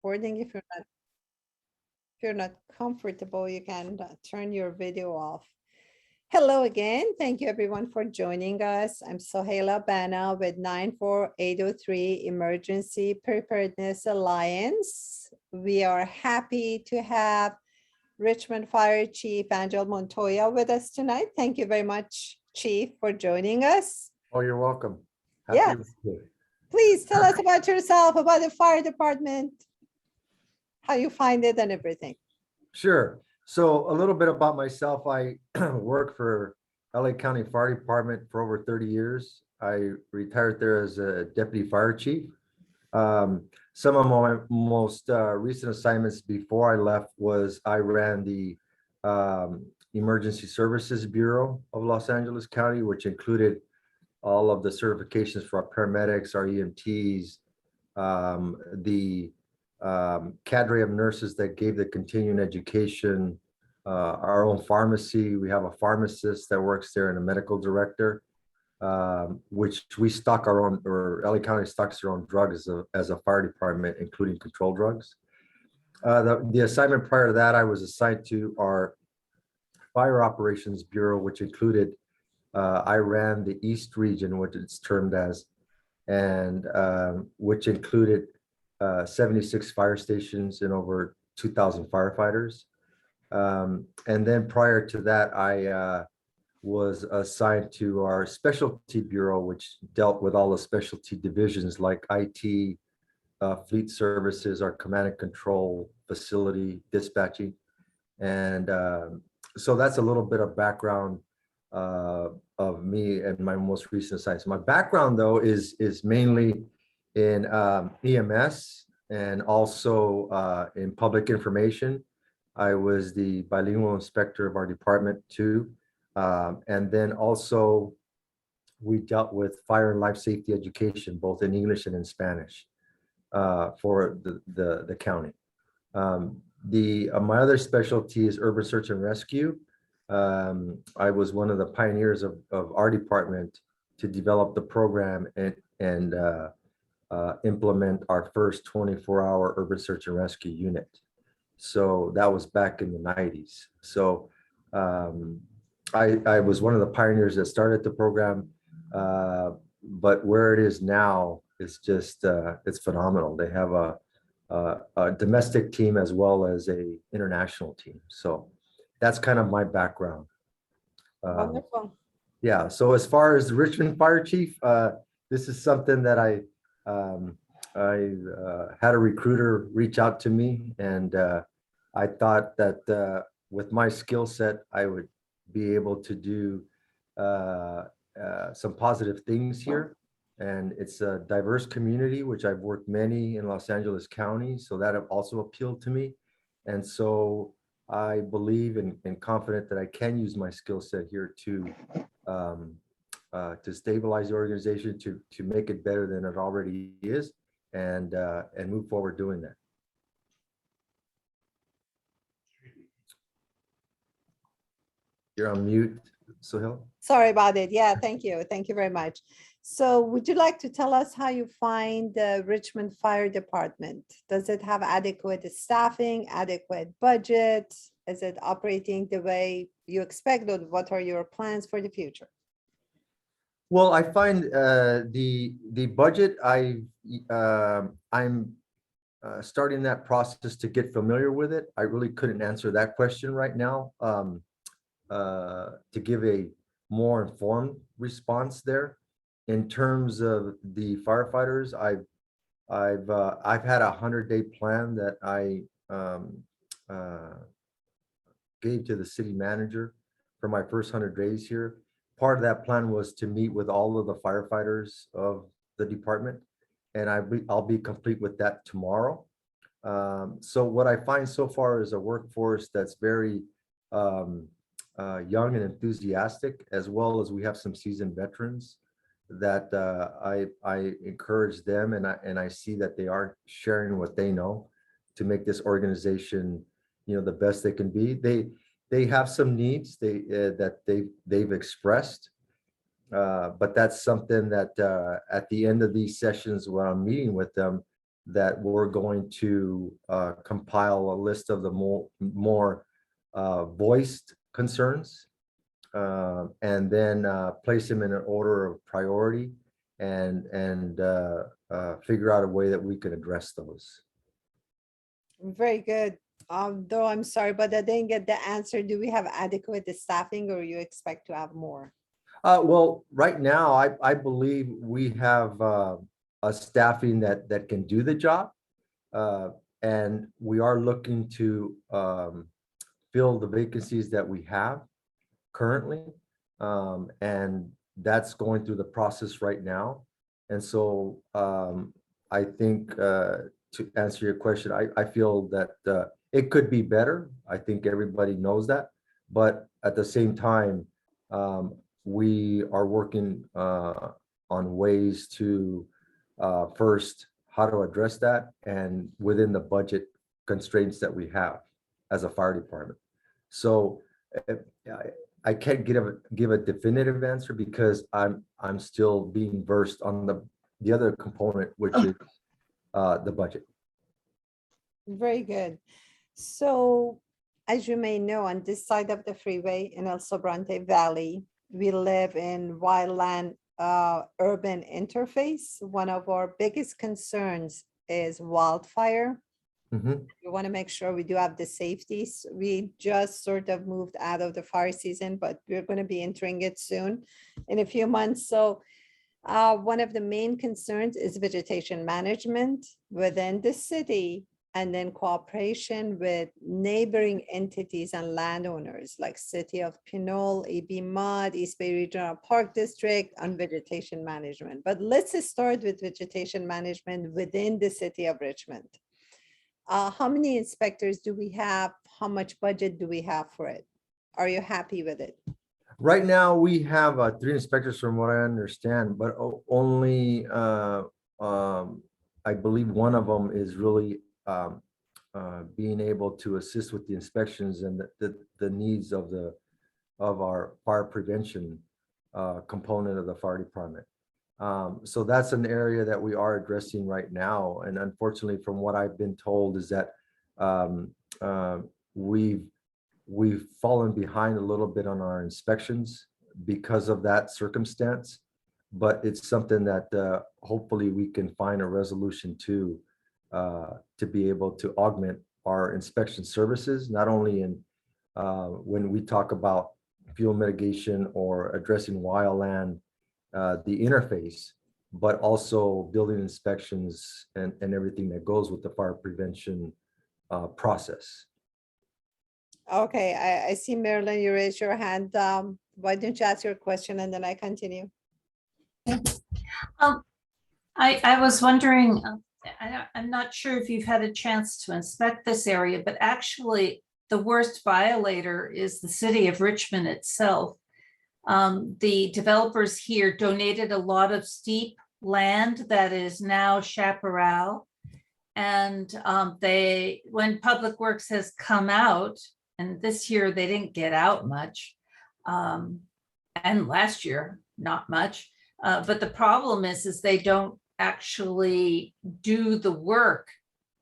recording. If you're not comfortable, you can turn your video off. Hello again. Thank you everyone for joining us. I'm Sohaila Bana with 94803 Emergency Preparedness Alliance. We are happy to have Richmond Fire Chief Angel Montoya with us tonight. Thank you very much, Chief, for joining us. Oh, you're welcome. Yes. To be here. Please tell us about yourself, about the fire department, how you find it and everything. Sure. So a little bit about myself. I worked for LA County Fire Department for over 30 years. I retired there as a deputy fire chief. Some of my most recent assignments before I left was I ran the Emergency Services Bureau of Los Angeles County, which included all of the certifications for our paramedics, our EMTs, the cadre of nurses that gave the continuing education, our own pharmacy. We have a pharmacist that works there and a medical director, which we stock our own, or LA County stocks their own drugs as a fire department, including control drugs. The assignment prior to that, I was assigned to our Fire Operations Bureau, which included I ran the East region, which it's termed as, and which included 76 fire stations and over 2,000 firefighters. And then prior to that, I was assigned to our Specialty Bureau, which dealt with all the specialty divisions like IT, fleet services, our command and control, facility, dispatching. And so that's a little bit of background of me and my most recent assignments. My background, though, is mainly in EMS and also in public information. I was the bilingual inspector of our department too. And then also we dealt with fire and life safety education, both in English and in Spanish for the county. My other specialty is urban search and rescue. I was one of the pioneers of our department to develop the program and implement our first 24-hour urban search and rescue unit. So that was back in the 90s. So I was one of the pioneers that started the program, but where it is now is just, it's phenomenal. They have a domestic team as well as a international team. So that's kind of my background. Wonderful. Yeah. So as far as the Richmond Fire Chief, this is something that I had a recruiter reach out to me, and I thought that with my skill set, I would be able to do some positive things here. And it's a diverse community, which I've worked many in Los Angeles County, so that have also appealed to me. And so I believe and confident that I can use my skill set here to stabilize the organization, to make it better than it already is, and move forward doing that. You're on mute, Sohail. Sorry about it. Yeah, thank you. Thank you very much. So would you like to tell us how you find the Richmond Fire Department? Does it have adequate staffing, adequate budget? Is it operating the way you expect? Or what are your plans for the future? Well, I find the budget, I'm starting that process to get familiar with it. I really couldn't answer that question right now to give a more informed response there. In terms of the firefighters, I've had a 100-day plan that I gave to the city manager for my first 100 days here. Part of that plan was to meet with all of the firefighters of the department, and I'll be complete with that tomorrow. So what I find so far is a workforce that's very young and enthusiastic, as well as we have some seasoned veterans that I encourage them, and I see that they are sharing what they know to make this organization, the best they can be. They have some needs that they've expressed, but that's something that at the end of these sessions when I'm meeting with them, that we're going to compile a list of the more voiced concerns, and then place them in an order of priority, and figure out a way that we can address those. Very good. Though I'm sorry, but I didn't get the answer. Do we have adequate staffing, or you expect to have more? Well, right now, I believe we have a staffing that can do the job. And we are looking to fill the vacancies that we have currently. And that's going through the process right now. And so I think to answer your question, I feel that it could be better. I think everybody knows that. But at the same time, we are working on ways to first, how to address that, and within the budget constraints that we have as a fire department. So I can't give a definitive answer because I'm still being versed on the other component, which is the budget. Very good. So as you may know, on this side of the freeway in El Sobrante Valley, we live in wildland urban interface. One of our biggest concerns is wildfire. Mhm. We want to make sure we do have the safeties. We just sort of moved out of the fire season, but we're going to be entering it soon in a few months. So one of the main concerns is vegetation management within the city, and then cooperation with neighboring entities and landowners like City of Pinole, AB Mud, East Bay Regional Park District on vegetation management. But let's start with vegetation management within the city of Richmond. How many inspectors do we have? How much budget do we have for it? Are you happy with it? Right now, we have 3 inspectors from what I understand, but only I believe one of them is really being able to assist with the inspections and the needs of our fire prevention component of the fire department. So that's an area that we are addressing right now. And unfortunately, from what I've been told, is that we've fallen behind a little bit on our inspections because of that circumstance. But it's something that hopefully we can find a resolution to be able to augment our inspection services, not only in when we talk about fuel mitigation or addressing wildland, the interface, but also building inspections and everything that goes with the fire prevention process. Okay, I see Marilyn, you raised your hand. Why don't you ask your question and then I continue? I was wondering, I'm not sure if you've had a chance to inspect this area, but actually the worst violator is the city of Richmond itself. The developers here donated a lot of steep land that is now chaparral. And when Public Works has come out, and this year they didn't get out much, and last year, not much. But the problem is they don't actually do the work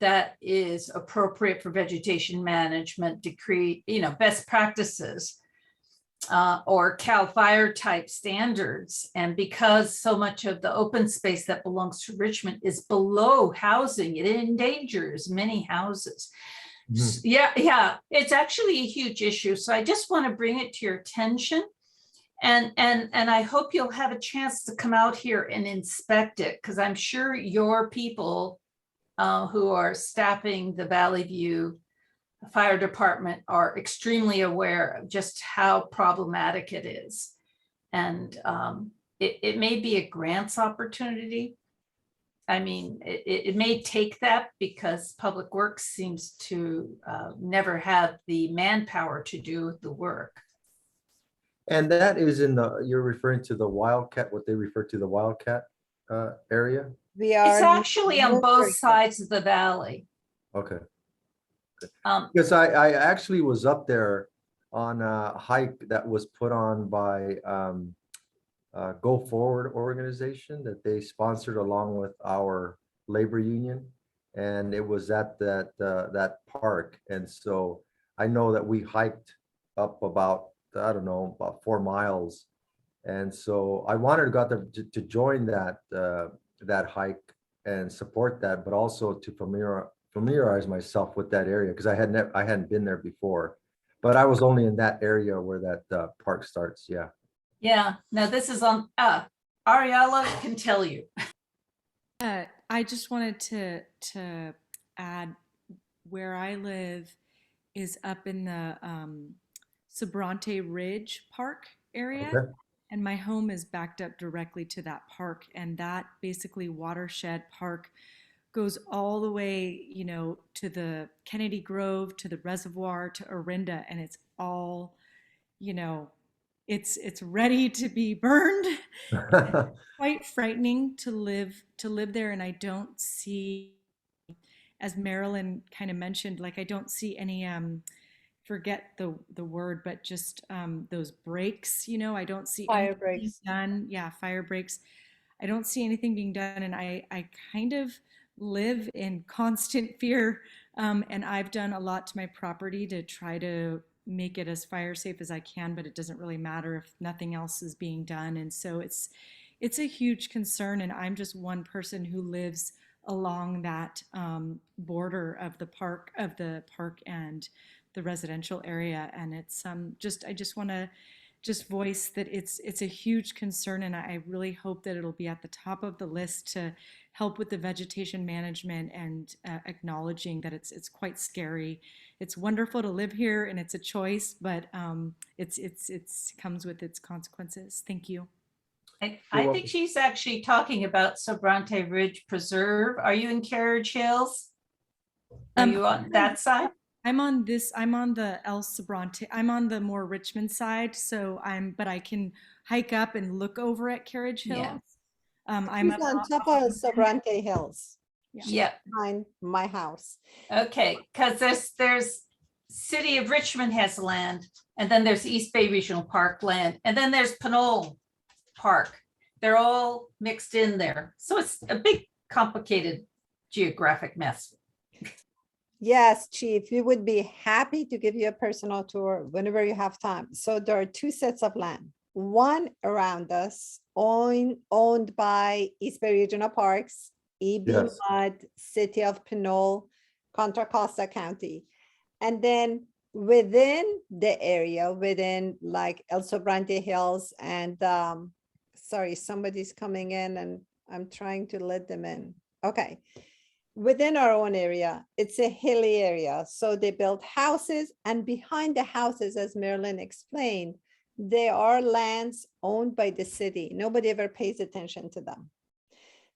that is appropriate for vegetation management, decree, best practices, or CAL FIRE type standards. And because so much of the open space that belongs to Richmond is below housing, it endangers many houses. Mhm. Yeah, it's actually a huge issue. So I just want to bring it to your attention. And I hope you'll have a chance to come out here and inspect it, because I'm sure your people who are staffing the Valley View Fire Department are extremely aware of just how problematic it is. And it may be a grants opportunity. I mean, it may take that because Public Works seems to never have the manpower to do the work. And that is you're referring to the Wildcat, what they refer to the Wildcat area? We are. It's actually on both sides of the valley. Okay. Because I actually was up there on a hike that was put on by Go Forward organization that they sponsored along with our labor union. and it was at that park. And so I know that we hiked up about, I don't know, about 4 miles. And so I wanted to go out there to join that hike and support that, but also to familiarize myself with that area, because I hadn't been there before. But I was only in that area where that park starts. Yeah. Yeah, now this is on, Ariella can tell you. I just wanted to add, where I live is up in the Sobrante Ridge Park area. Okay. And my home is backed up directly to that park. And that basically watershed park goes all the way, to the Kennedy Grove, to the reservoir, to Orinda. And it's all, it's ready to be burned. Quite frightening to live there. And I don't see, as Marilyn kind of mentioned, like I don't see any forget the word, but just those breaks, I don't see Fire anything being breaks. done. Yeah, fire breaks. I don't see anything being done, and I kind of live in constant fear. And I've done a lot to my property to try to make it as fire safe as I can, but it doesn't really matter if nothing else is being done. And so it's a huge concern, and I'm just one person who lives along that border of the park and the residential area. And it's I just want to just voice that it's a huge concern, and I really hope that it'll be at the top of the list to help with the vegetation management and acknowledging that it's quite scary. It's wonderful to live here, and it's a choice, but it's comes with its consequences. Thank you. I think she's actually talking about Sobrante Ridge Preserve. Are you in Carriage Hills? Are you on that side? I'm on the El Sobrante. I'm on the more Richmond side, but I can hike up and look over at Carriage Hills. Yeah. I'm She's on top of Sobrante Hills. Yeah. Behind my house. Okay, because there's City of Richmond has land, and then there's East Bay Regional Park land, and then there's Pinole Park. They're all mixed in there. So it's a big, complicated geographic mess. Yes, Chief, we would be happy to give you a personal tour whenever you have time. So there are 2 sets of land. One around us, owned by East Bay Regional Parks, EB Yes. Mud, City of Pinole, Contra Costa County. And then within the area, within like El Sobrante Hills and sorry, somebody's coming in and I'm trying to let them in. Okay. Within our own area, it's a hilly area. So they built houses, and behind the houses, as Marilyn explained, they are lands owned by the city. Nobody ever pays attention to them.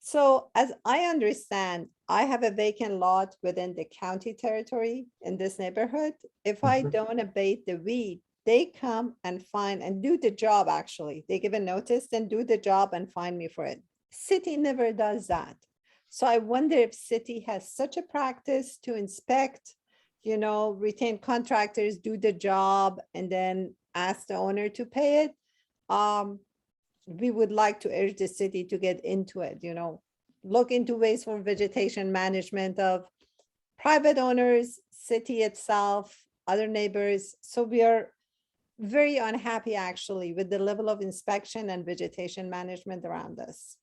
So as I understand, I have a vacant lot within the county territory in this neighborhood. If I don't abate the weed, they come and find and do the job. Actually, they give a notice and do the job and fine me for it. City never does that. So I wonder if city has such a practice to inspect, retain contractors, do the job, and then ask the owner to pay it. We would like to urge the city to get into it, look into ways for vegetation management of private owners, city itself, other neighbors. So we are very unhappy actually with the level of inspection and vegetation management around us.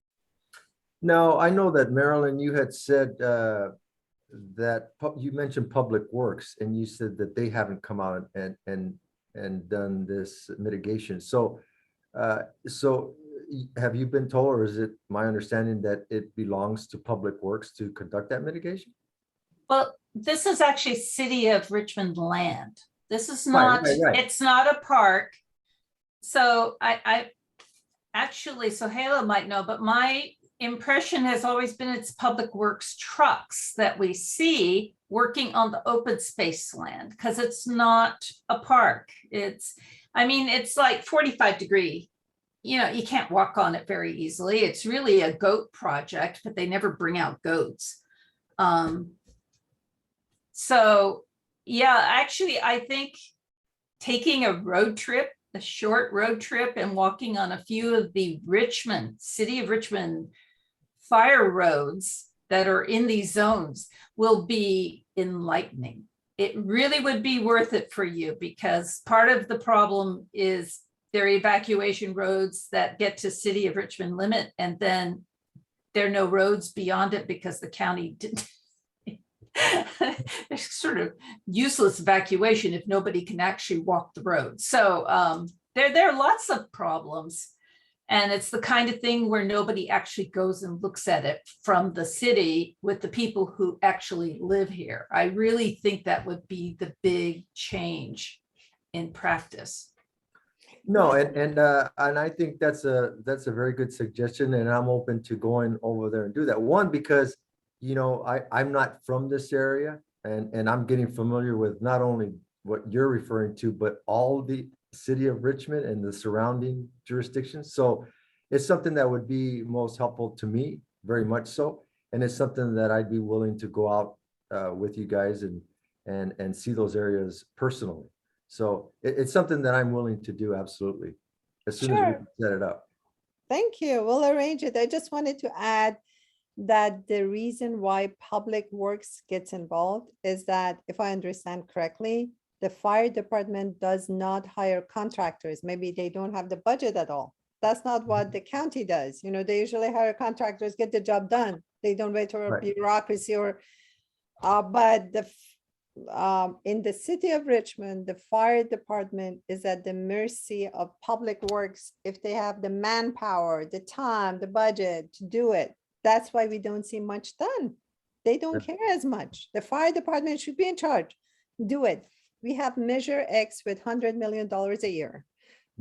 Now, I know that Marilyn, you had said that you mentioned Public Works, and you said that they haven't come out and done this mitigation. So have you been told, or is it my understanding that it belongs to Public Works to conduct that mitigation? Well, this is actually City of Richmond land. This is not, right. It's not a park. So I actually, so Hala might know, but my impression has always been it's Public Works trucks that we see working on the open space land, because it's not a park. It's like 45-degree. You can't walk on it very easily. It's really a goat project, but they never bring out goats. So yeah, actually, I think taking a short road trip and walking on a few of the City of Richmond fire roads that are in these zones will be enlightening. It really would be worth it for you, because part of the problem is there are evacuation roads that get to City of Richmond limit, and then there are no roads beyond it because the county didn't. There's sort of useless evacuation if nobody can actually walk the road. So there are lots of problems. And it's the kind of thing where nobody actually goes and looks at it from the city with the people who actually live here. I really think that would be the big change in practice. No, and I think that's a very good suggestion, and I'm open to going over there and do that. One, because I'm not from this area, and I'm getting familiar with not only what you're referring to, but all the City of Richmond and the surrounding jurisdictions. So it's something that would be most helpful to me, very much so. And it's something that I'd be willing to go out with you guys and see those areas personally. So it's something that I'm willing to do, absolutely, as soon as we Sure. can set it up. Thank you. We'll arrange it. I just wanted to add that the reason why Public Works gets involved is that, if I understand correctly, the fire department does not hire contractors. Maybe they don't have the budget at all. That's not what the county does. They usually hire contractors, get the job done. They don't wait for Right. bureaucracy but in the City of Richmond, the fire department is at the mercy of Public Works if they have the manpower, the time, the budget to do it. That's why we don't see much done. They don't care as much. The fire department should be in charge. Do it. We have Measure X with $100 million a year.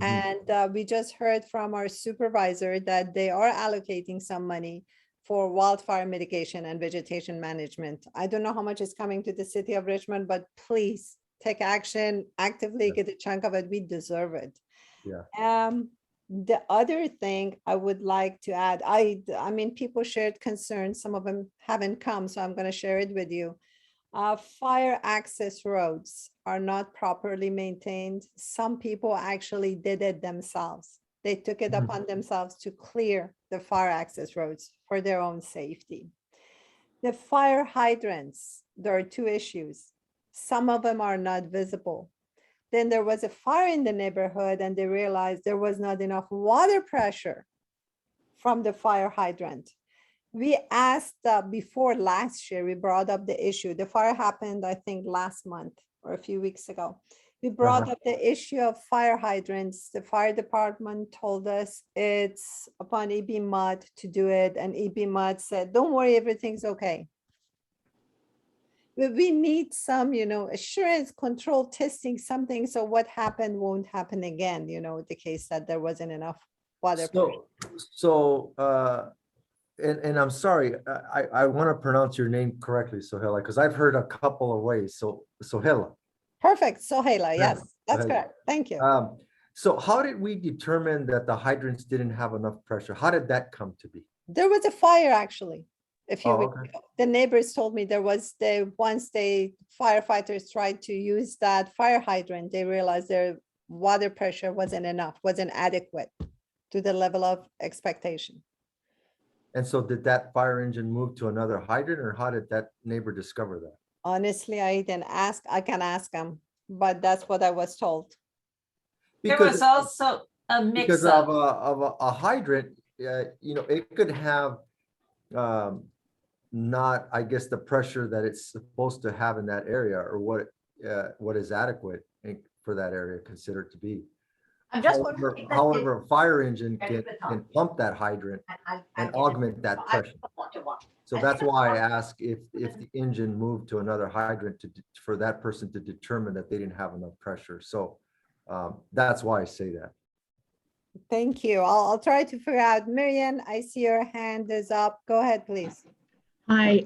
Mhm. And we just heard from our supervisor that they are allocating some money for wildfire mitigation and vegetation management. I don't know how much is coming to the City of Richmond, but please take action, actively get a chunk of it. We deserve it. Yeah. The other thing I would like to add, I mean, people shared concerns. Some of them haven't come, so I'm going to share it with you. Fire access roads are not properly maintained. Some people actually did it themselves. They took it Mhm. upon themselves to clear the fire access roads for their own safety. The fire hydrants, there are two issues. Some of them are not visible. Then there was a fire in the neighborhood and they realized there was not enough water pressure from the fire hydrant. We asked before last year, we brought up the issue. The fire happened, I think, last month or a few weeks ago. We brought up the issue of fire hydrants. The fire department told us it's upon EB Mud to do it. And EB Mud said, don't worry, everything's okay. We need some, assurance, control, testing, something. So what happened won't happen again, the case that there wasn't enough water. And I'm sorry, I want to pronounce your name correctly, Sohela, because I've heard a couple of ways. So Sohela. Perfect. Sohela, yes, that's Sohela. correct. Thank you. So how did we determine that the hydrants didn't have enough pressure? How did that come to be? There was a fire actually. A few weeks Okay. ago. The neighbors told me there was once firefighters tried to use that fire hydrant, they realized their water pressure wasn't enough, wasn't adequate to the level of expectation. And so did that fire engine move to another hydrant, or how did that neighbor discover that? Honestly, I didn't ask. I can ask them, but that's what I was told. There was also a mix because up. of a hydrant, it could have not, I guess, the pressure that it's supposed to have in that area, or what is adequate for that area considered to be. I'm just However, wondering. however, a fire engine can pump that hydrant and augment that pressure. So that's why I ask if the engine moved to another hydrant for that person to determine that they didn't have enough pressure. So that's why I say that. Thank you. I'll try to figure out. Marianne, I see your hand is up. Go ahead, please. Hi.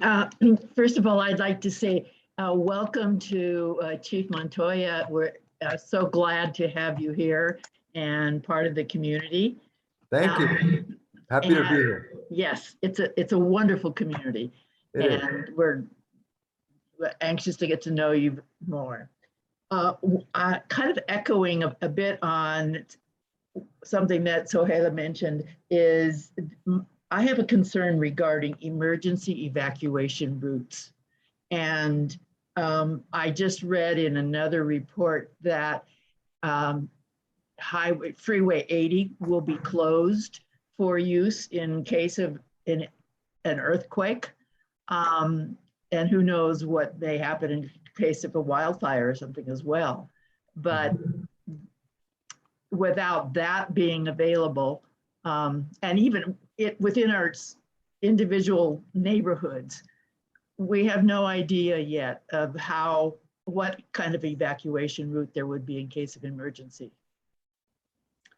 First of all, I'd like to say welcome to Chief Montoya. We're so glad to have you here and part of the community. Thank you. Happy to be here. Yes, it's a wonderful community, and we're anxious to get to know you more. Kind of echoing a bit on something that Sohela mentioned is I have a concern regarding emergency evacuation routes. And I just read in another report that Freeway 80 will be closed for use in case of an earthquake. And who knows what may happen in case of a wildfire or something as well. But without that being available, and even within our individual neighborhoods, we have no idea yet of what kind of evacuation route there would be in case of emergency.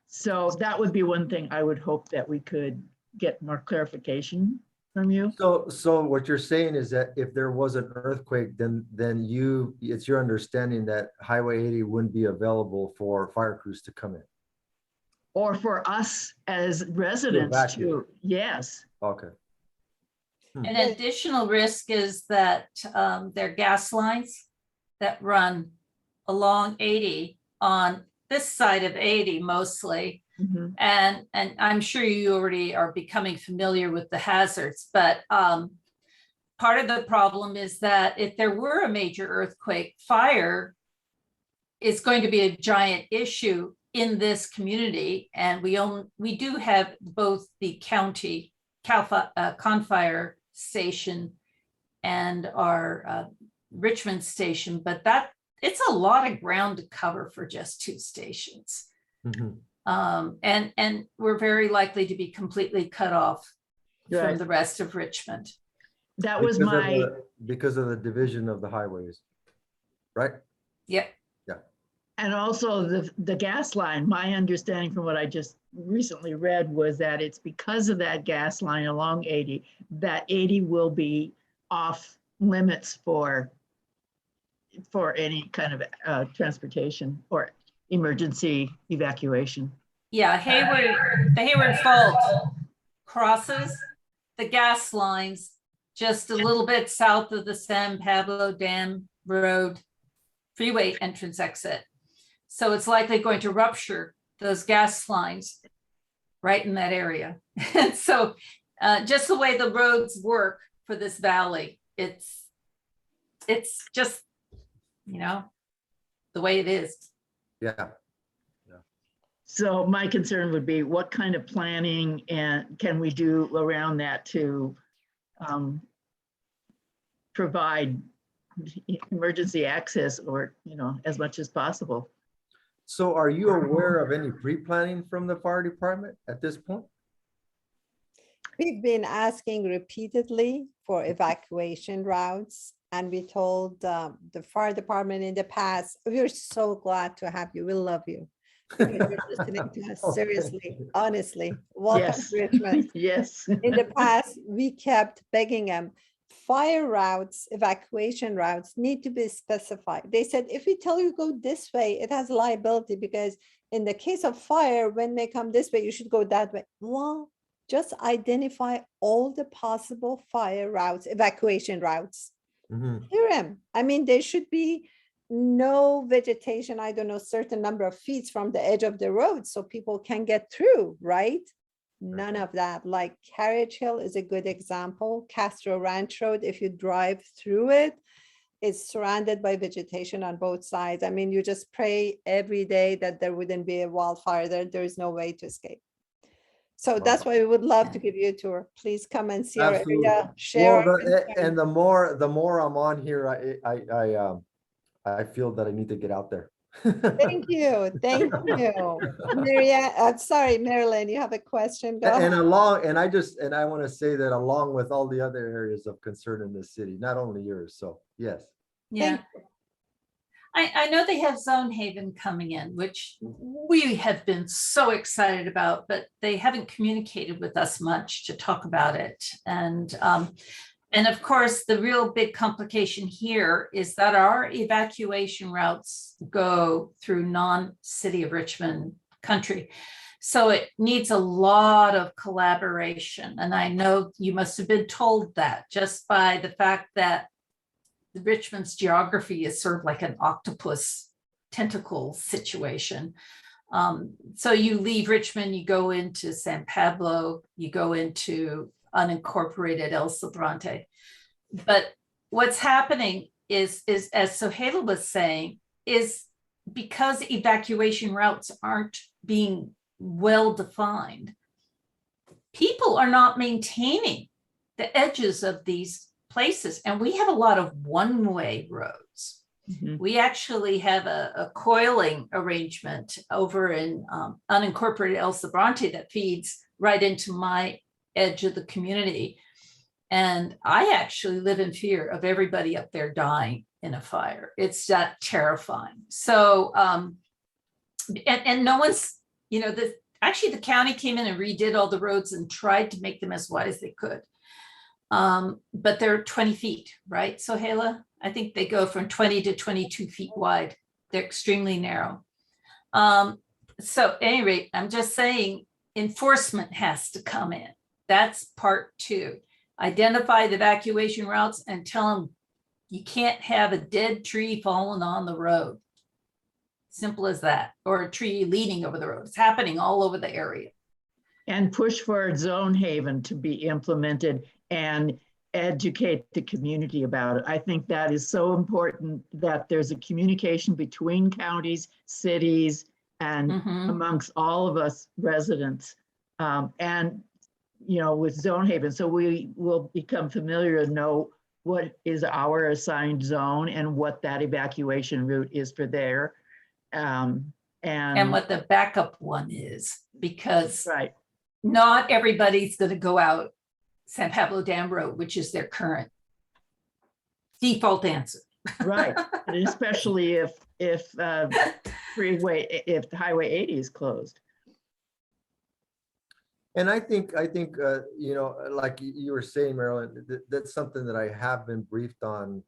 So that would be one thing I would hope that we could get more clarification from you. So what you're saying is that if there was an earthquake, then it's your understanding that Highway 80 wouldn't be available for fire crews to come in. Or for us as residents evacuate. yes. Okay. An additional risk is that there are gas lines that run along 80 on this side of 80 mostly. Mhm. And I'm sure you already are becoming familiar with the hazards, but part of the problem is that if there were a major earthquake, fire is going to be a giant issue in this community. And we do have both the county Confire station and our Richmond station, but it's a lot of ground to cover for just 2 stations. Mhm. And we're very likely to be completely cut off from Right. the rest of Richmond. That was my, because of the division of the highways, right? Yep. and also the gas line. My understanding from what I just recently read was that it's because of that gas line along 80, that 80 will be off limits for any kind of transportation or emergency evacuation. Yeah, the Hayward Fault crosses the gas lines just a little bit south of the San Pablo Dam Road freeway entrance exit. So it's likely going to rupture those gas lines right in that area. And so just the way the roads work for this valley, it's just, the way it is. Yeah. So my concern would be what kind of planning and can we do around that to provide emergency access or, as much as possible. So are you aware of any pre-planning from the fire department at this point? We've been asking repeatedly for evacuation routes, and we told the fire department in the past, we're so glad to have you. We love you. Because you're listening to us. Seriously, honestly, welcome Yes. to Richmond. Yes. In the past, we kept begging them, fire routes, evacuation routes need to be specified. They said, if we tell you go this way, it has liability because in the case of fire, when they come this way, you should go that way. Well, just identify all the possible fire routes, evacuation routes. Mhm. Hear them. I mean, there should be no vegetation, I don't know, certain number of feet from the edge of the road so people can get through, right? None of that. Like Carriage Hill is a good example. Castro Ranch Road, if you drive through it, it's surrounded by vegetation on both sides. I mean, you just pray every day that there wouldn't be a wildfire there. There is no way to escape. So that's why we would love to give you a tour. Please come and see our Absolutely. area, share. Well, our concerns. and the more I'm on here, I feel that I need to get out there. Thank you. Thank you. Maria, I'm sorry, Marilyn, you have a question? Go ahead. And I want to say that along with all the other areas of concern in this city, not only yours. So yes. Yeah. I know they have Zone Haven coming in, which we have been so excited about, but they haven't communicated with us much to talk about it. And of course, the real big complication here is that our evacuation routes go through non-City of Richmond country. So it needs a lot of collaboration. And I know you must have been told that just by the fact that Richmond's geography is sort of like an octopus tentacle situation. So you leave Richmond, you go into San Pablo, you go into unincorporated El Sobrante. But what's happening is as Sohaila was saying, is because evacuation routes aren't being well defined, people are not maintaining the edges of these places. And we have a lot of one-way roads. Mhm. We actually have a coiling arrangement over in unincorporated El Sobrante that feeds right into my edge of the community. And I actually live in fear of everybody up there dying in a fire. It's that terrifying. So, and no one's, actually the county came in and redid all the roads and tried to make them as wide as they could. But they're 20 feet, right? Sohaila, I think they go from 20 to 22 feet wide. They're extremely narrow. So at any rate, I'm just saying enforcement has to come in. That's part 2. Identify the evacuation routes and tell them you can't have a dead tree falling on the road. Simple as that. Or a tree leaning over the road. It's happening all over the area. And push for a zone haven to be implemented and educate the community about it. I think that is so important, that there's a communication between counties, cities, and amongst all of us residents. And with zone haven, so we will become familiar and know what is our assigned zone and what that evacuation route is for there. And what the backup one is, because right. not everybody's going to go out San Pablo Dam Road, which is their current default answer. Right, and especially if Highway 80 is closed. And I think like you were saying, Marilyn, that's something that I have been briefed on.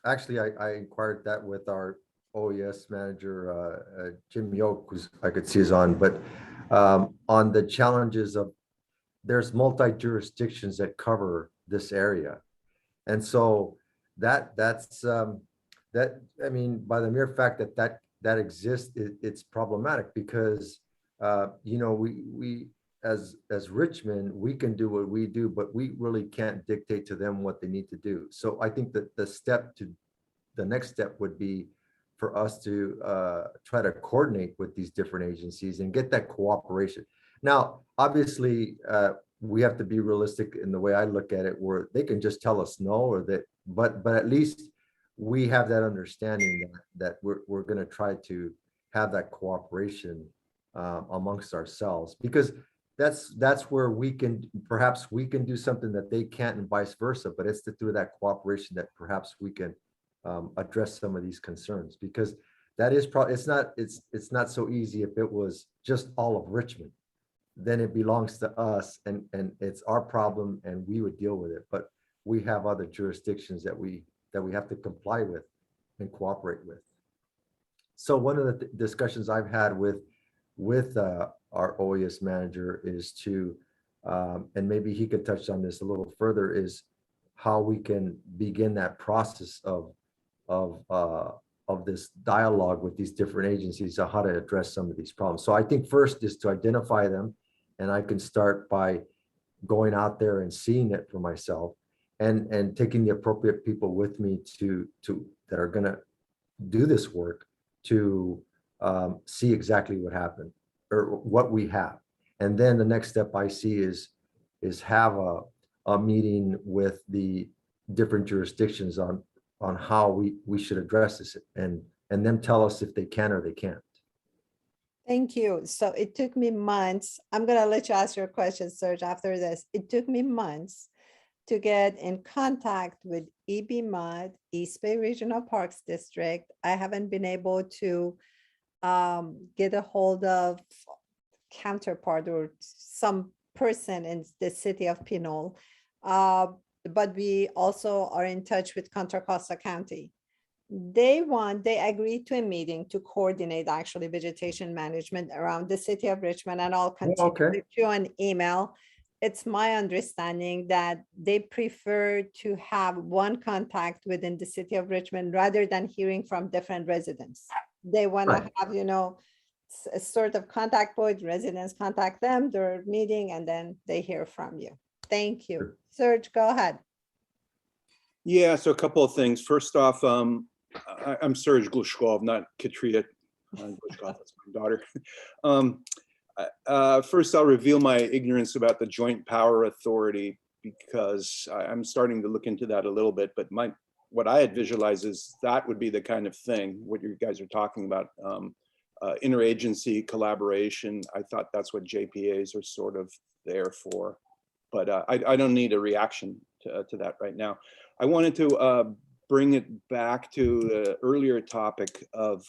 Actually, I inquired that with our OES manager, Jim Yoke, who's I could see is on, but on the challenges of there's multi-jurisdictions that cover this area. And so that's I mean, by the mere fact that exists, it's problematic because we as Richmond, we can do what we do, but we really can't dictate to them what they need to do. So I think that the next step would be for us to try to coordinate with these different agencies and get that cooperation. Now, obviously, we have to be realistic in the way I look at it, where they can just tell us no, or that, but at least we have that understanding that we're going to try to have that cooperation amongst ourselves, because that's where perhaps we can do something that they can't, and vice versa. But it's through that cooperation that perhaps we can address some of these concerns, because that is probably it's not so easy. If it was just all of Richmond, then it belongs to us and it's our problem and we would deal with it. But we have other jurisdictions that we have to comply with and cooperate with. So one of the discussions I've had with our OES manager is to, and maybe he could touch on this a little further, is how we can begin that process of this dialogue with these different agencies on how to address some of these problems. So I think first is to identify them, and I can start by going out there and seeing it for myself, and taking the appropriate people with me to that are going to do this work to see exactly what happened or what we have. And then the next step I see is have a meeting with the different jurisdictions on how we should address this, and them tell us if they can or they can't. Thank you. So it took me months. I'm going to let you ask your question, Serge, after this. It took me months to get in contact with EBMUD, East Bay Regional Parks District. I haven't been able to get a hold of counterpart or some person in the city of Pinole. But we also are in touch with Contra Costa County. They agreed to a meeting to coordinate actually vegetation management around the city of Richmond, and I'll continue with you an email. It's my understanding that they prefer to have one contact within the city of Richmond rather than hearing from different residents. They want to have, a sort of contact point, residents contact them, they're meeting, and then they hear from you. Thank you. Sure. Serge, go ahead. Yeah, so a couple of things. First off, I'm Serge Glushkov, not Katrina Glushkov, that's my daughter. First, I'll reveal my ignorance about the Joint Power Authority because I'm starting to look into that a little bit, but what I had visualized is that would be the kind of thing, what you guys are talking about, interagency collaboration. I thought that's what JPAs are sort of there for, but I don't need a reaction to that right now. I wanted to bring it back to the earlier topic of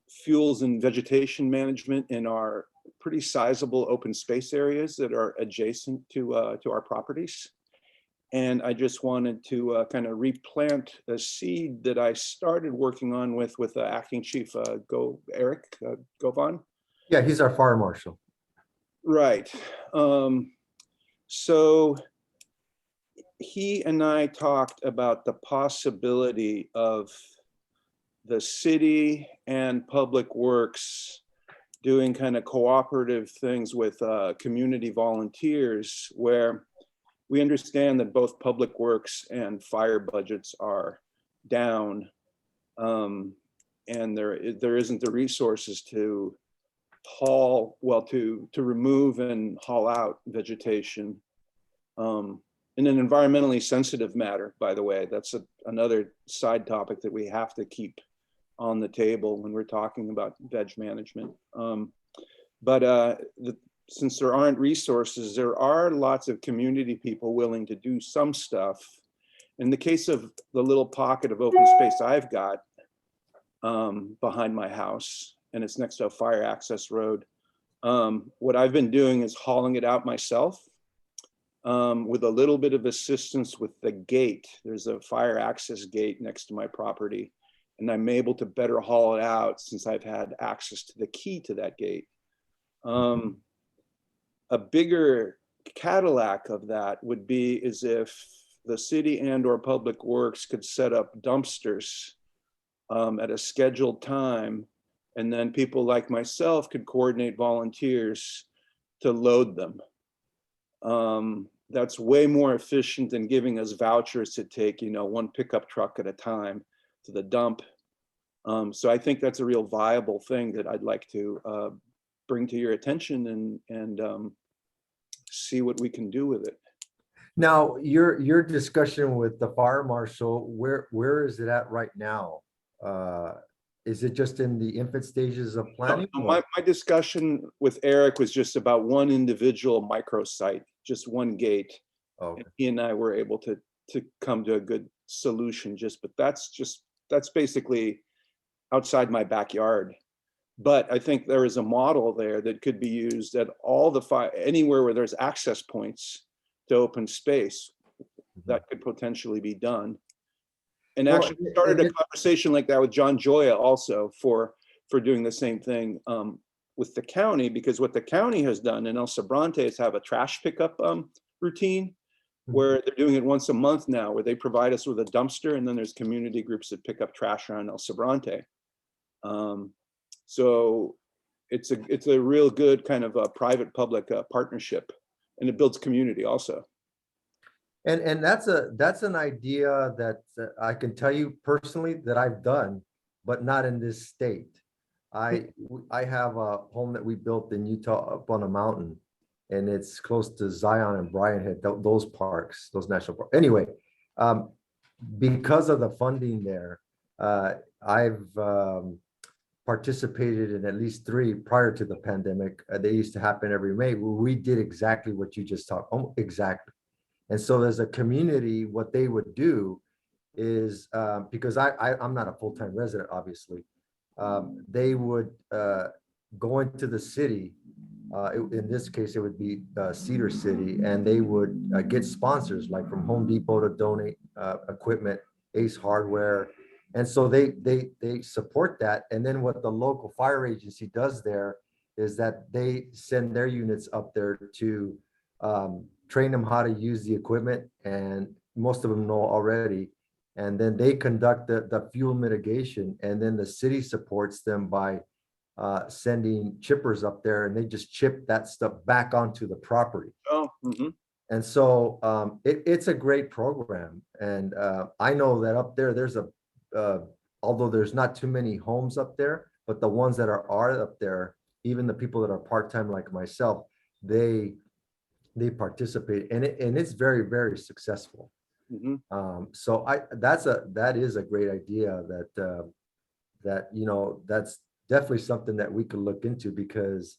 fuels and vegetation management in our pretty sizable open space areas that are adjacent to our properties. And I just wanted to kind of replant a seed that I started working on with the acting chief, Eric Govan. Yeah, he's our fire marshal. Right. So he and I talked about the possibility of the city and public works doing kind of cooperative things with community volunteers, where we understand that both public works and fire budgets are down, and there isn't the resources to to remove and haul out vegetation. In an environmentally sensitive matter, by the way, that's another side topic that we have to keep on the table when we're talking about veg management. Since there aren't resources, there are lots of community people willing to do some stuff. In the case of the little pocket of open space I've got behind my house, and it's next to a fire access road, what I've been doing is hauling it out myself with a little bit of assistance with the gate. There's a fire access gate next to my property, and I'm able to better haul it out since I've had access to the key to that gate. A bigger Cadillac of that would be as if the city and or public works could set up dumpsters at a scheduled time, and then people like myself could coordinate volunteers to load them. That's way more efficient than giving us vouchers to take, one pickup truck at a time to the dump. So I think that's a real viable thing that I'd like to bring to your attention and see what we can do with it. Now, your discussion with the fire marshal, where is it at right now? Is it just in the infant stages of planning? No, my discussion with Eric was just about one individual microsite, just one gate. Okay. And he and I were able to come to a good solution, but that's basically outside my backyard. But I think there is a model there that could be used at all the anywhere where there's access points to open space. That could potentially be done. And actually started a conversation like that with John Joya also for doing the same thing with the county, because what the county has done in El Sobrante is have a trash pickup routine where they're doing it once a month now, where they provide us with a dumpster, and then there's community groups that pick up trash around El Sobrante. So it's a real good kind of a private-public partnership, and it builds community also. And that's an idea that I can tell you personally that I've done, but not in this state. I have a home that we built in Utah up on a mountain, and it's close to Zion and Bryan Head, those parks, those national parks. Anyway, because of the funding there, I've participated in at least 3 prior to the pandemic. They used to happen every May. We did exactly what you just talked, exactly. And so as a community, what they would do is, because I'm not a full-time resident, obviously, they would go into the city. In this case, it would be Cedar City, and they would get sponsors like from Home Depot to donate equipment, Ace Hardware. And so they support that. And then what the local fire agency does there is that they send their units up there to train them how to use the equipment, and most of them know already. And then they conduct the fuel mitigation, and then the city supports them by sending chippers up there, and they just chip that stuff back onto the property. Oh, mhm. And so it's a great program. And I know that up there, there's although there's not too many homes up there, but the ones that are up there, even the people that are part-time like myself, they participate, and it's very, very successful. Mhm. So that is a great idea that, you know, that's definitely something that we could look into, because,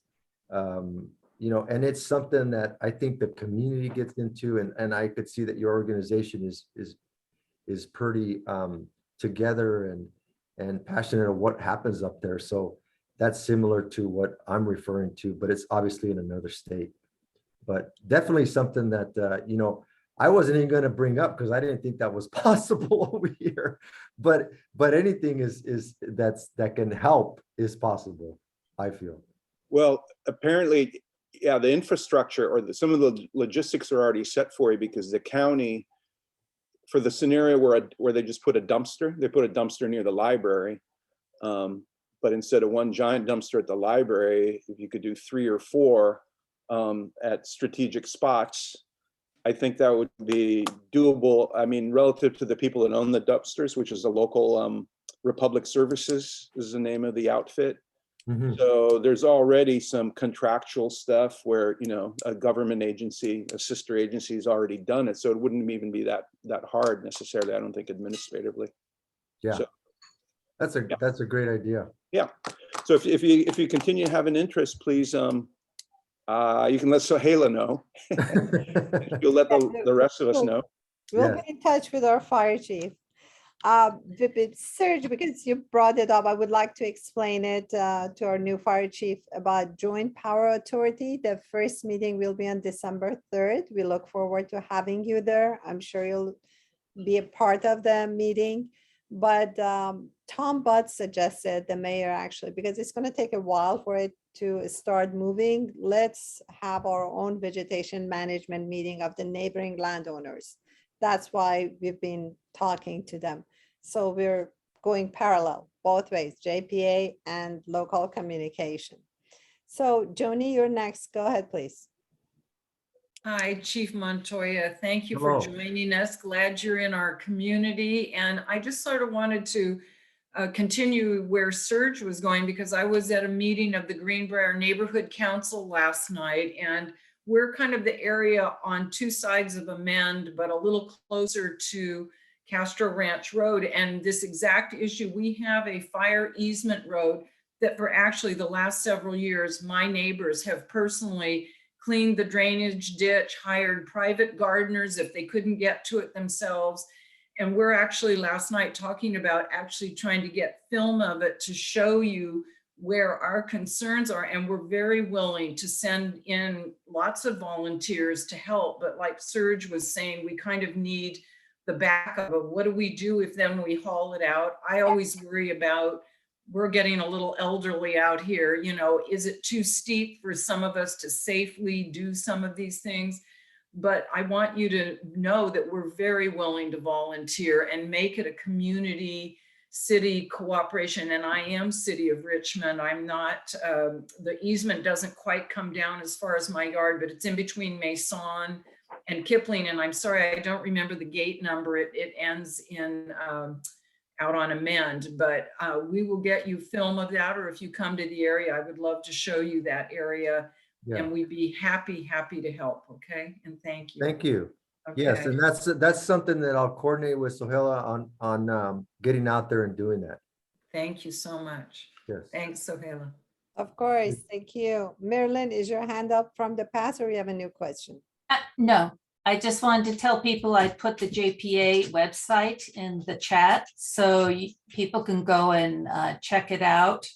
you know, and it's something that I think the community gets into, and I could see that your organization is pretty together and passionate of what happens up there. So that's similar to what I'm referring to, but it's obviously in another state. But definitely something that, you know, I wasn't even going to bring up because I didn't think that was possible over here. But anything that can help is possible, I feel. Well, apparently, yeah, the infrastructure or some of the logistics are already set for you, because the county, for the scenario where they just put a dumpster, they put a dumpster near the library. But instead of one giant dumpster at the library, if you could do 3 or 4 at strategic spots, I think that would be doable. I mean, relative to the people that own the dumpsters, which is the local Republic Services is the name of the outfit. Mhm. So there's already some contractual stuff where, you know, a government agency, a sister agency has already done it. So it wouldn't even be that hard necessarily, I don't think, administratively. Yeah, So, that's a great idea. yeah. So if you continue to have an interest, please, you can let Sohaila know. You'll let the rest of us Cool. know. We'll Yeah. be in touch with our fire chief. Serge, because you brought it up, I would like to explain it to our new fire chief about Joint Power Authority. The first meeting will be on December 3rd. We look forward to having you there. I'm sure you'll be a part of the meeting. But Tom Butt suggested, the mayor actually, because it's going to take a while for it to start moving, let's have our own vegetation management meeting of the neighboring landowners. That's why we've been talking to them. So we're going parallel, both ways, JPA and local communication. So Joni, you're next. Go ahead, please. Hi, Chief Montoya. Thank you Hello. for joining us. Glad you're in our community. And I just sort of wanted to continue where Serge was going, because I was at a meeting of the Greenbrier Neighborhood Council last night, and we're kind of the area on 2 sides of Amend, but a little closer to Castro Ranch Road. And this exact issue, we have a fire easement road that for actually the last several years, my neighbors have personally cleaned the drainage ditch, hired private gardeners if they couldn't get to it themselves. And we're actually last night talking about actually trying to get film of it to show you where our concerns are. And we're very willing to send in lots of volunteers to help. But like Serge was saying, we kind of need the backup of what do we do if then we haul it out. I always worry about, we're getting a little elderly out here, you know, is it too steep for some of us to safely do some of these things? But I want you to know that we're very willing to volunteer and make it a community city cooperation. And I am City of Richmond. I'm not, the easement doesn't quite come down as far as my yard, but it's in between Mason and Kipling. And I'm sorry, I don't remember the gate number. It ends in out on Amend, but we will get you film of that, or if you come to the area, I would love to show you that area. Yeah. And we'd be happy to help. Okay. And thank you. Thank you. Yes, Okay. and that's something that I'll coordinate with Sohaila on getting out there and doing that. Thank you so much. Yes. Thanks, Sohaila. Of course, thank you. Marilyn, is your hand up from the past, or you have a new question? No, I just wanted to tell people I put the JPA website in the chat, so people can go and check it out.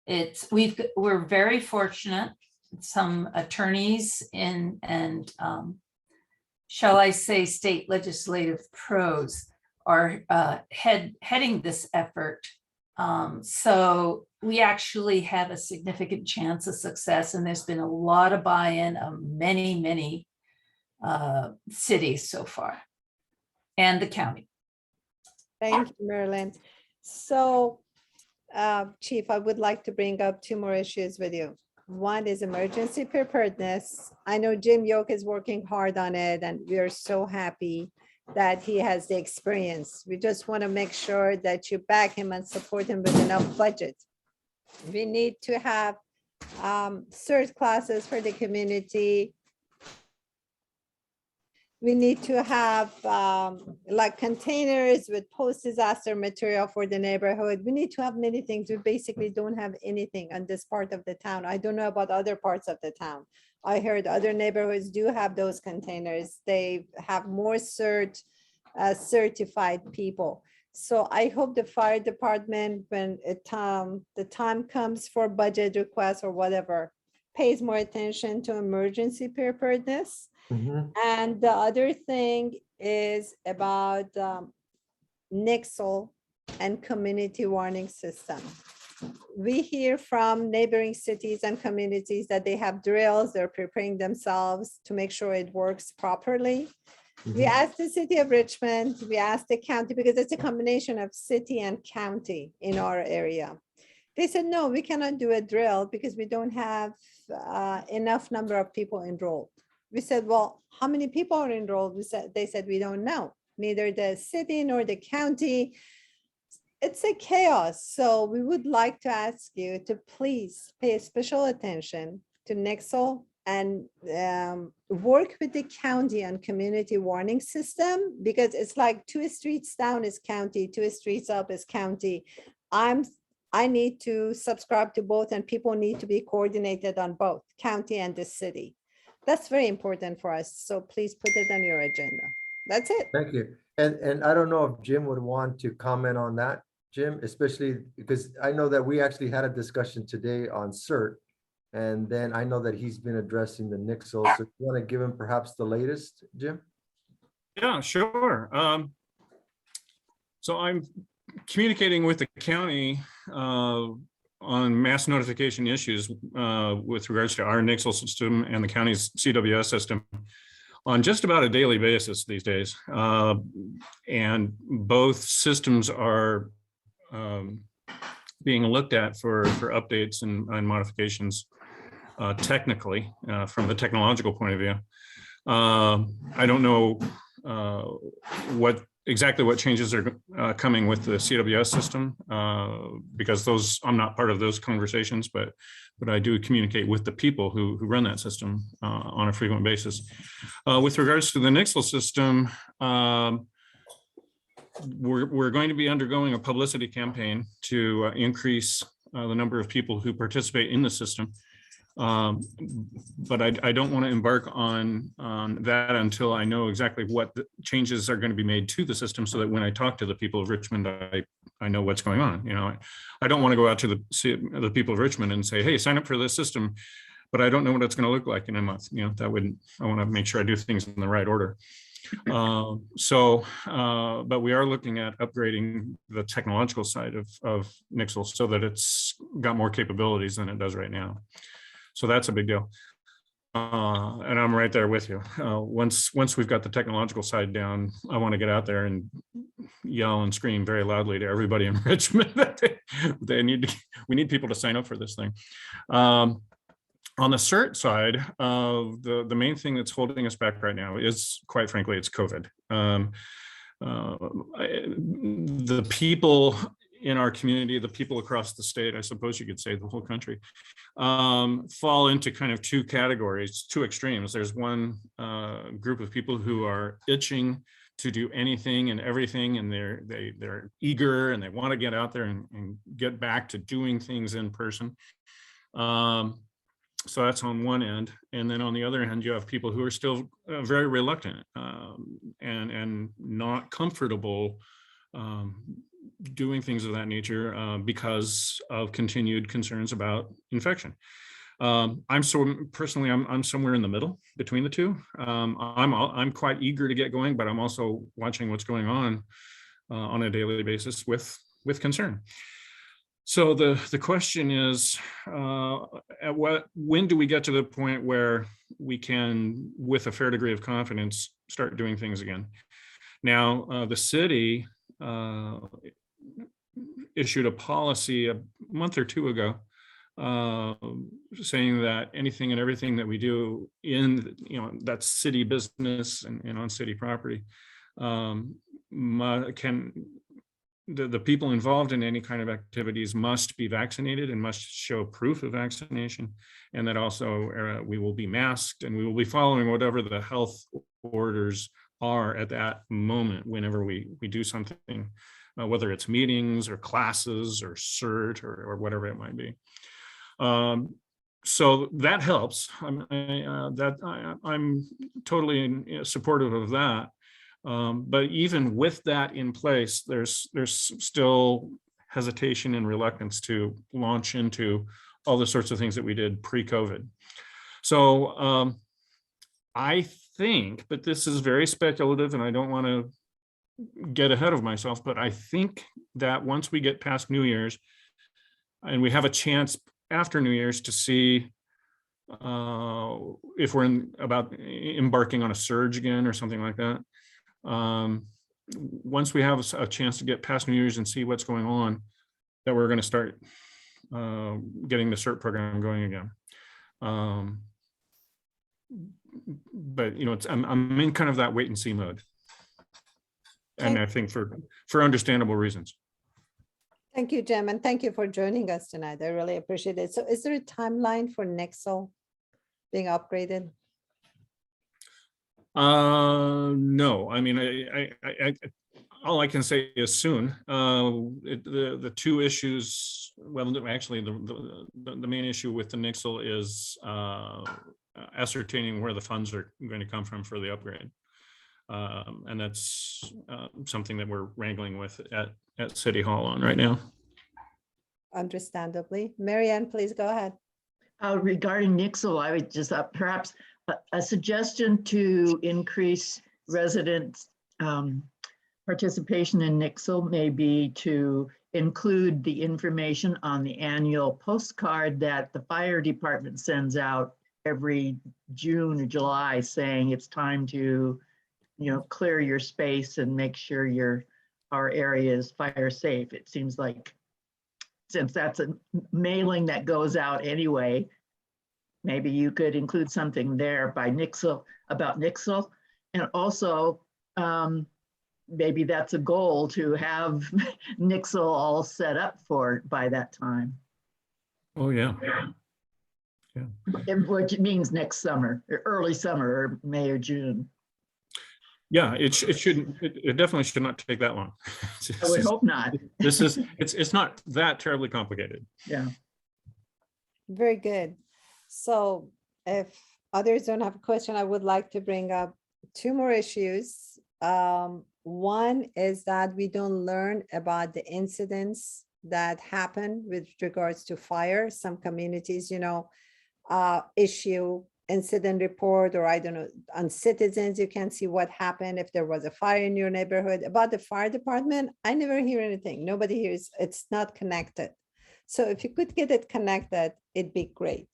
We're very fortunate. Some attorneys and shall I say state legislative pros are heading this effort. So we actually have a significant chance of success, and there's been a lot of buy-in of many cities so far, and the county. Thank you, Marilyn. So, Chief, I would like to bring up two more issues with you. One is emergency preparedness. I know Jim Yoke is working hard on it, and we are so happy that he has the experience. We just want to make sure that you back him and support him with enough budget. We need to have CERT classes for the community. We need to have like containers with post-disaster material for the neighborhood. We need to have many things. We basically don't have anything on this part of the town. I don't know about other parts of the town. I heard other neighborhoods do have those containers. They have more certified people. So I hope the fire department, when the time comes for budget requests or whatever, pays more attention to emergency preparedness. Mhm. And the other thing is about Nexel and community warning system. We hear from neighboring cities and communities that they have drills, they're preparing themselves to make sure it works properly. We Mhm. asked the city of Richmond, we asked the county, because it's a combination of city and county in our area. They said, no, we cannot do a drill because we don't have enough number of people enrolled. We said, well, how many people are enrolled? They said, we don't know, neither the city nor the county. It's a chaos. So we would like to ask you to please pay special attention to Nexel and work with the county on community warning system, because it's like 2 streets down is county, 2 streets up is county. I need to subscribe to both, and people need to be coordinated on both county and the city. That's very important for us. So please put it on your agenda. That's it. Thank you. And I don't know if Jim would want to comment on that, Jim, especially because I know that we actually had a discussion today on CERT. And then I know that he's been addressing the Nixel. So you want to give him perhaps the latest, Jim? Yeah, sure. So I'm communicating with the county on mass notification issues with regards to our Nexel system and the county's CWS system on just about a daily basis these days. And both systems are being looked at for updates and modifications technically from the technological point of view. I don't know exactly what changes are coming with the CWS system because I'm not part of those conversations, but I do communicate with the people who run that system on a frequent basis. With regards to the Nexel system, we're going to be undergoing a publicity campaign to increase the number of people who participate in the system. But I don't want to embark on that until I know exactly what the changes are going to be made to the system, so that when I talk to the people of Richmond, I know what's going on. You know, I don't want to go out to the people of Richmond and say, hey, sign up for this system, but I don't know what it's going to look like in a month. You know, I want to make sure I do things in the right order. But we are looking at upgrading the technological side of Nexel so that it's got more capabilities than it does right now. So that's a big deal. And I'm right there with you. Once we've got the technological side down, I want to get out there and yell and scream very loudly to everybody in Richmond that we need people to sign up for this thing. On the CERT side, the main thing that's holding us back right now is, quite frankly, it's COVID. The people in our community, the people across the state, I suppose you could say the whole country, fall into kind of two categories, two extremes. There's one group of people who are itching to do anything and everything, and they're eager and they want to get out there and get back to doing things in person. So that's on one end. And then on the other hand, you have people who are still very reluctant and not comfortable doing things of that nature because of continued concerns about infection. I'm somewhere in the middle between the two. I'm quite eager to get going, but I'm also watching what's going on a daily basis with concern. So the question is, when do we get to the point where we can, with a fair degree of confidence, start doing things again? Now, the city issued a policy a month or two ago saying that anything and everything that we do in, that's city business and on city property, the people involved in any kind of activities must be vaccinated and must show proof of vaccination. And that also we will be masked and we will be following whatever the health orders are at that moment whenever we do something, whether it's meetings or classes or CERT or whatever it might be. So that helps. I'm totally supportive of that. But even with that in place, there's still hesitation and reluctance to launch into all the sorts of things that we did pre-COVID. So I think, but this is very speculative and I don't want to get ahead of myself, but I think that once we get past New Year's and we have a chance after New Year's to see if we're about embarking on a surge again or something like that. Once we have a chance to get past New Year's and see what's going on, that we're going to start getting the CERT program going again. But I'm in kind of that wait and see mode, and I think for understandable reasons. Thank you, Jim, and thank you for joining us tonight. I really appreciate it. So is there a timeline for Nexel being upgraded? No, I mean, I all I can say is soon. The two issues, well, actually the main issue with the Nexel is ascertaining where the funds are going to come from for the upgrade. And that's something that we're wrangling with at City Hall on right now. Understandably. Marianne, please go ahead. Regarding Nexel, I would just perhaps a suggestion to increase residents' participation in Nexel may be to include the information on the annual postcard that the fire department sends out every June or July saying it's time to, clear your space and make sure our area is fire safe. It seems like since that's a mailing that goes out anyway, maybe you could include something there by Nexel about Nexel. And also maybe that's a goal to have Nexel all set up by that time. Oh, yeah. Which means next summer, or early summer, or May or June. Yeah, it shouldn't. It definitely should not take that long. I would hope not. It's not that terribly complicated. Yeah. Very good. So if others don't have a question, I would like to bring up two more issues. One is that we don't learn about the incidents that happen with regards to fire. Some communities, issue incident report, or I don't know, on citizens, you can see what happened if there was a fire in your neighborhood. About the fire department, I never hear anything. Nobody hears, it's not connected. So if you could get it connected, it'd be great.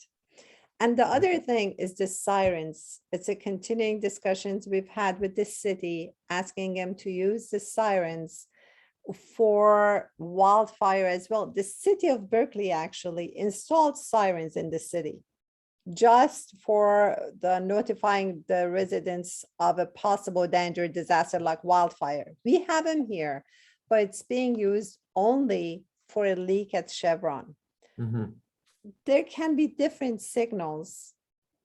And the other thing is the sirens. It's a continuing discussions we've had with the city, asking them to use the sirens for wildfire as well. The city of Berkeley actually installed sirens in the city just for the notifying the residents of a possible danger disaster like wildfire. We have them here, but it's being used only for a leak at Chevron. Mhm. There can be different signals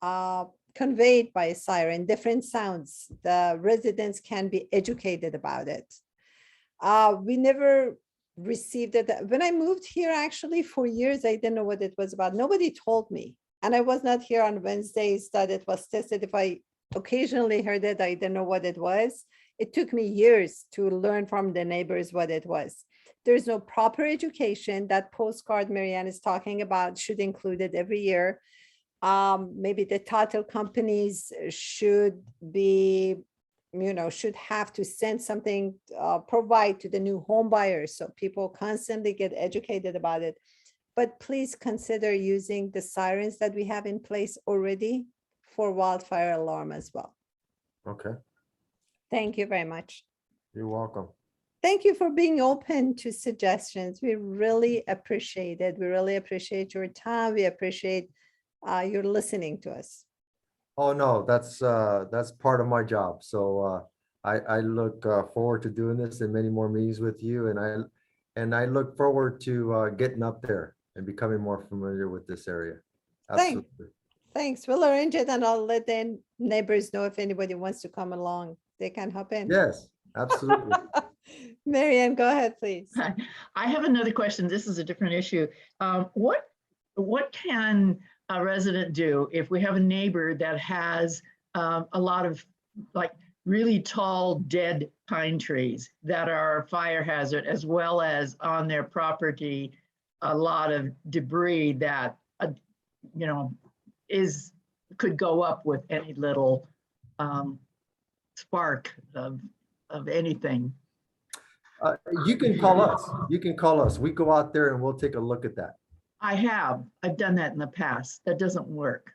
conveyed by a siren, different sounds. The residents can be educated about it. We never received it. When I moved here, actually, for years, I didn't know what it was about. Nobody told me. And I was not here on Wednesdays that it was tested. If I occasionally heard it, I didn't know what it was. It took me years to learn from the neighbors what it was. There's no proper education. That postcard Marianne is talking about should include it every year. Maybe the title companies should be, should have to send something, provide to the new home buyers so people constantly get educated about it. But please consider using the sirens that we have in place already for wildfire alarm as well. Okay, Thank you very much. you're welcome. thank you for being open to suggestions. We really appreciate it. We really appreciate your time. We appreciate your listening to us. Oh, no, that's part of my job. So I look forward to doing this and many more meetings with you. And I look forward to getting up there and becoming more familiar with this area. Thanks. Absolutely. Thanks. We'll arrange it and I'll let the neighbors know if anybody wants to come along. They can hop in. Yes, absolutely. Marianne, go ahead, please. I have another question. This is a different issue. What can a resident do if we have a neighbor that has a lot of like really tall dead pine trees that are a fire hazard, as well as on their property a lot of debris that you know could go up with any little spark of anything? You can call us. You can call us. We go out there and we'll take a look at that. I've done that in the past. That doesn't work.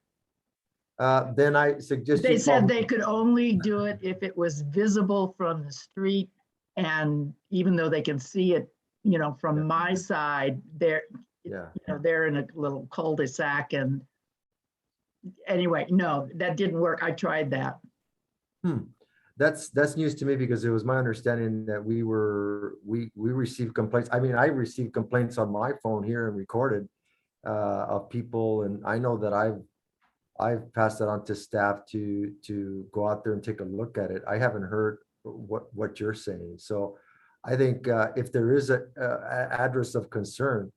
Then I suggest They you said call- they could only do it if it was visible from the street. And even though they can see it, you know, from my side, they're in a little cul-de-sac. And anyway, no, that didn't work. I tried that. That's news to me, because it was my understanding that we received complaints. I mean, I received complaints on my phone here and recorded of people, and I know that I've passed it on to staff to go out there and take a look at it. I haven't heard what you're saying. So I think if there is a address of concern,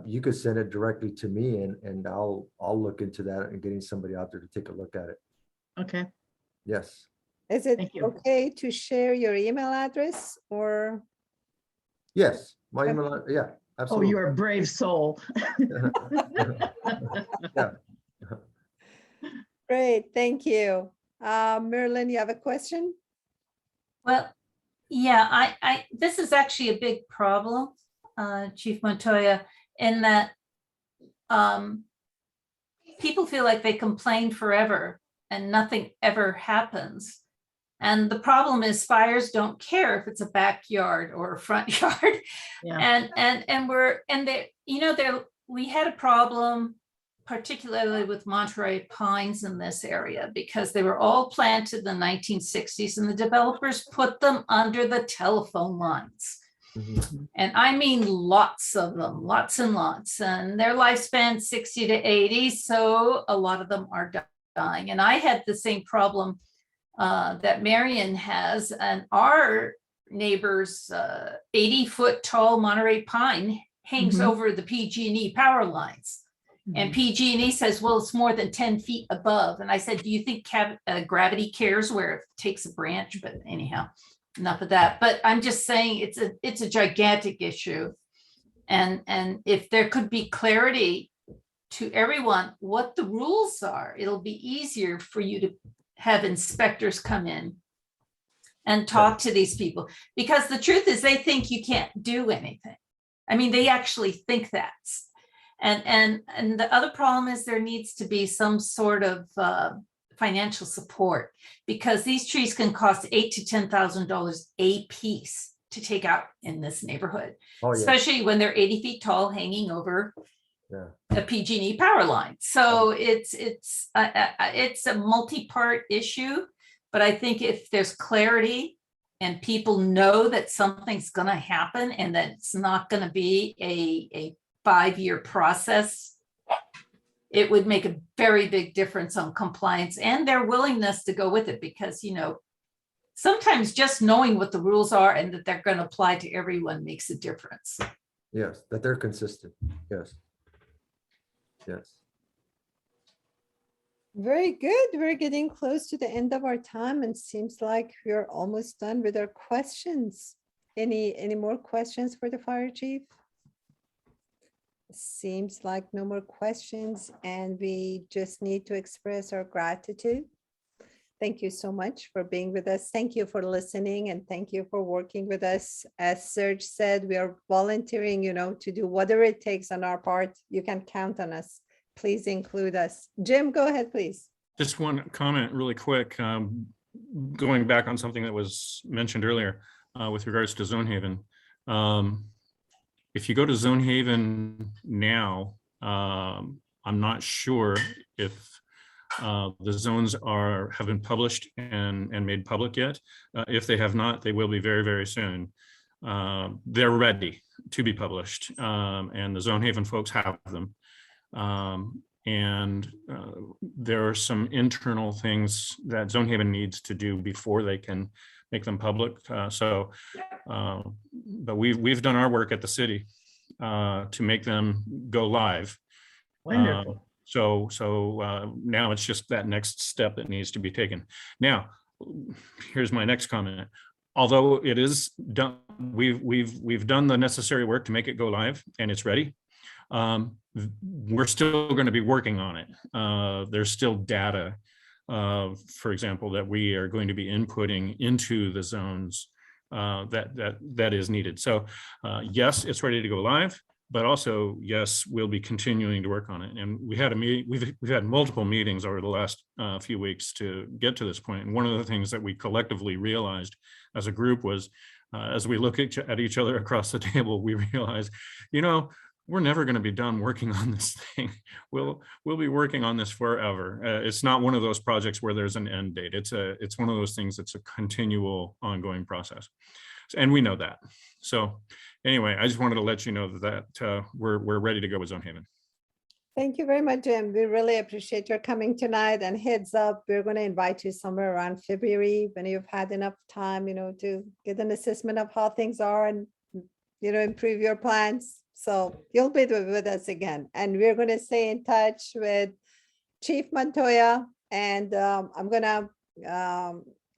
you could send it directly to me, and I'll look into that and getting somebody out there to take a look at it. Okay. Yes. Is it Thank you. okay to share your email address or? Yes. My email. Yeah. Oh, Absolutely. you're a brave soul. Yeah. Great, thank you. Marilyn, you have a question? Well, yeah, this is actually a big problem, Chief Montoya, in that people feel like they complain forever and nothing ever happens. And the problem is fires don't care if it's a backyard or a front yard. Yeah. We had a problem, particularly with Monterey pines in this area, because they were all planted in the 1960s and the developers put them under the telephone lines. Mhm. And I mean, lots of them, lots and lots, and their lifespan 60 to 80. So a lot of them are dying. And I had the same problem that Marion has, and our neighbor's 80-foot tall Monterey pine hangs Mhm. over the PG&E power lines. And PG&E says, well, it's more than 10 feet above. And I said, do you think gravity cares where it takes a branch? But anyhow, enough of that. But I'm just saying it's a gigantic issue. And if there could be clarity to everyone what the rules are, it'll be easier for you to have inspectors come in and talk to these people. Because the truth is they think you can't do anything. I mean, they actually think that. And the other problem is there needs to be some sort of financial support, because these trees can cost $8,000 to $10,000 a piece to take out in this neighborhood, Oh, yeah. especially when they're 80 feet tall hanging over Yeah. a PG&E power line. So it's a multi-part issue, but I think if there's clarity and people know that something's going to happen and that it's not going to be a 5-year process, it would make a very big difference on compliance and their willingness to go with it, because, you know, sometimes just knowing what the rules are and that they're going to apply to everyone makes a difference. Yes, that they're consistent. Yes. Yes. Very good. We're getting close to the end of our time and seems like we're almost done with our questions. Any more questions for the fire chief? Seems like no more questions, and we just need to express our gratitude. Thank you so much for being with us. Thank you for listening, and thank you for working with us. As Serge said, we are volunteering, to do whatever it takes on our part. You can count on us. Please include us. Jim, go ahead, please. Just one comment really quick, going back on something that was mentioned earlier. with regards to Zone Haven. If you go to Zone Haven now, I'm not sure if the zones have been published and made public yet. If they have not, they will be very, very soon. They're ready to be published, and the Zone Haven folks have them. There are some internal things that Zone Haven needs to do before they can make them public. But we've done our work at the city to make them go live. Wonderful. Now it's just that next step that needs to be taken. Now, here's my next comment. Although it is done, we've done the necessary work to make it go live and it's ready. We're still going to be working on it. There's still data, for example, that we are going to be inputting into the zones that is needed. So yes, it's ready to go live, but also yes, we'll be continuing to work on it. And we had a meeting. We've had multiple meetings over the last few weeks to get to this point. And one of the things that we collectively realized as a group was, as we look at each other across the table, we realized, we're never going to be done working on this thing. We'll be working on this forever. It's not one of those projects where there's an end date. It's one of those things that's a continual, ongoing process, and we know that. So, anyway, I just wanted to let you know that we're ready to go with Zone Haven. Thank you very much, Jim. We really appreciate your coming tonight, and heads up, we're going to invite you somewhere around February when you've had enough time, to get an assessment of how things are and, improve your plans. So you'll be with us again, and we're going to stay in touch with Chief Montoya, and I'm going to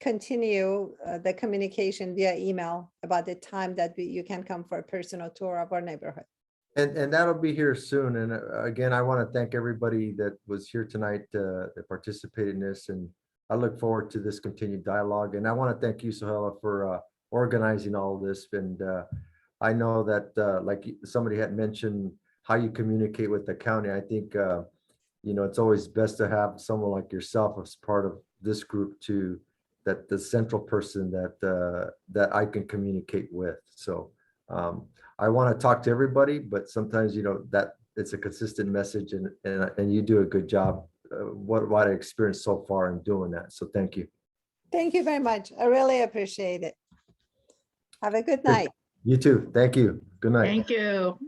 continue the communication via email about the time that you can come for a personal tour of our neighborhood. And that'll be here soon. And again, I want to thank everybody that was here tonight that participated in this. And I look forward to this continued dialogue. And I want to thank you, Sohela, for organizing all of this. And I know that like somebody had mentioned how you communicate with the county. I think, it's always best to have someone like yourself as part of this group that the central person that I can communicate with. So I want to talk to everybody, but sometimes, that it's a consistent message and you do a good job. What I experienced so far in doing that. So thank you. Thank you very much. I really appreciate it. Have a good night. You too. Thank you. Good night. Thank you.